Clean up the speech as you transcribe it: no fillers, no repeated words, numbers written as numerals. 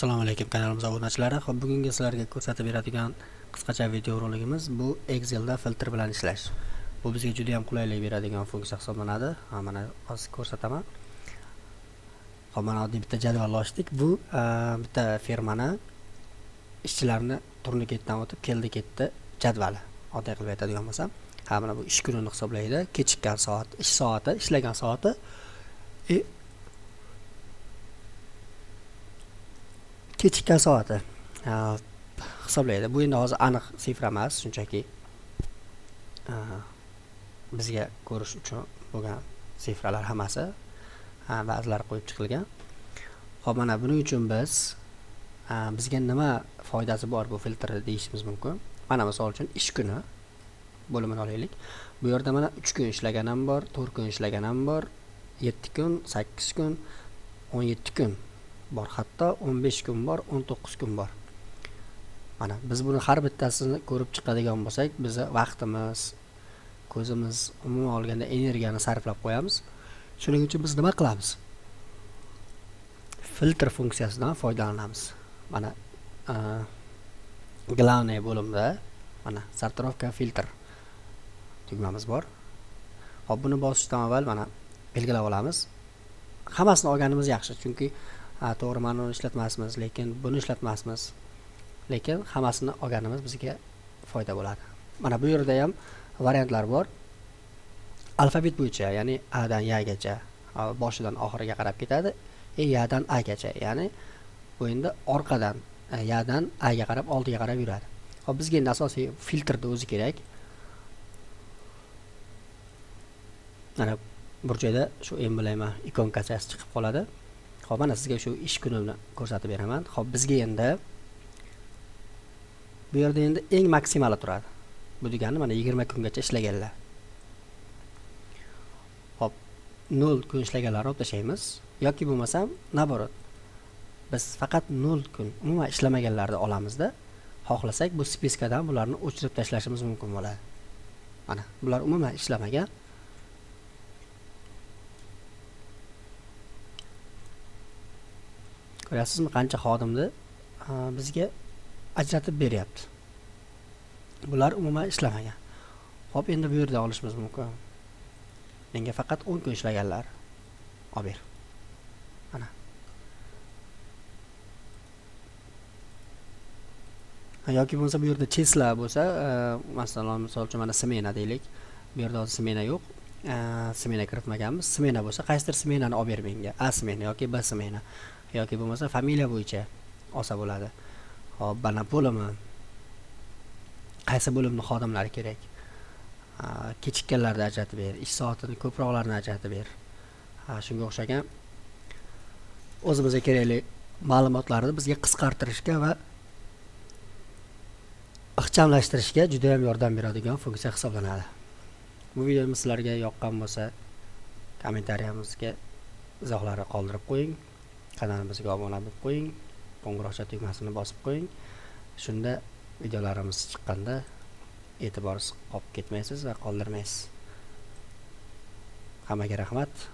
Assalomu alaykum kanalimiz obunachilari. Xo'p, bugungi sizlarga ko'rsatib beradigan qisqacha video roligimiz bu Excelda filtr bilan ishlash. Bu bizga juda ham qulaylik beradigan funksiya hisoblanadi. Mana hozir ko'rsataman. Xo'p, mana oddiy bitta jadval ochdik. Bu bitta firmani ishchilarini turniketdan o'tib keldi-ketdi jadvali. Oddiy qilib aytadigan bo'lsam, mana bu ish kunini hisoblaydi, kechikkan soat, ish soati, ishlagan soati kechikkan soati hisoblaydi. Bu endi hozir aniq sifra emas, shunchaki bizga ko'rish uchun bo'lgan sifralar hammasi ba'zilari qo'yib chiqilgan. Xo'p, mana buning uchun bizga nima foydasi bor bu filtrni deyishimiz mumkin. Mana misol uchun ish kuni bo'limini olaylik. Bu yerda mana 3 kun ishlagan ham bor, 4 kun ishlagan ham bor, 7 kun, 8 kun, 17 kun bor, hatto 15 kun bor, 19 kun bor. Mana biz buni har bittasini ko'rib chiqadigan bo'lsak, bizni vaqtimiz, ko'zimiz, umuman olganda energiyani sarflab qo'yamiz. Shuning uchun biz nima qilamiz? Filtr funksiyasidan foydalanamiz. Mana главный bo'limda mana sortirovka filtr tugmamiz bor. Hop, buni bosishdan avval mana belgilab olamiz. Hammasini olganimiz yaxshi, chunki to'g'ri, mana uni ishlatmasmiz, lekin buni ishlatmasmiz. Lekin hammasini olganimiz bizga foyda bo'ladi. Mana bu yerda ham variantlar bor. Alfabet bo'yicha, ya'ni A dan Y gacha, boshidan oxiriga qarab ketadi. Y dan A gacha, ya'ni bu endi orqadan Y dan A ga qarab, oldiga qarab yuradi. Hop, bizga endi asosiy filtrni o'zi kerak. Mana bir joyda shu emblemma ikonkasi chiqib qoladi. Xo'p, mana sizga shu ish kunini ko'rsatib beraman. Xo'p, bizga endi bu yerda endi eng maksimali turadi. Bu degani mana 20 kungacha ishlaganlar. Xo'p, 0 kun ishlaganlarni olib tashlaymiz yoki bo'lmasam naborot. Biz faqat 0 kun umuman ishlamaganlarni olamizda. Xohlasak bu spiskadan bularni o'chirib tashlashimiz mumkin bo'ladi. Mana bular umuman ishlamagan. Ko'rasizmi qancha xodimni bizga ajratib beryapti. Bular umuman ishlamagan. Hop, endi bu yerda olishimiz mumkin. Menga faqat 10 kun ishlaganlar. Olib ber. Mana. Yoki bo'lsa bu yerda chesla bo'lsa, masalan, misol uchun mana smena deylik. Bu yerda hozir smena yo'q. Smena kiritmaganmiz. Smena bo'lsa, qaysidir smenani olib ber menga. A smena yoki B smena. Yoki bo'lmasa familiya bo'yicha olsa bo'ladi. Hop, mana bo'limi. Qaysi bo'limni xodimlari kerak? Kechikkanlarni ajratib ber, ish soatini ko'proqlarni ajratib ber. Shunga o'xshagan o'zimizga kerakli ma'lumotlarni bizga qisqartirishga va ixchamlashtirishga juda ham yordam beradigan funksiya hisoblanadi. Bu videomiz sizlarga yoqqan bo'lsa, kommentariyamizga izohlarni qoldirib qo'ying. Kanalimizga obuna bo'lib qo'ying, qo'ng'iroqcha tugmasini bosib qo'ying. Shunda videolarimiz chiqqanda e'tiborsiz qolib ketmaysiz va qoldirmaysiz. Hammaga rahmat.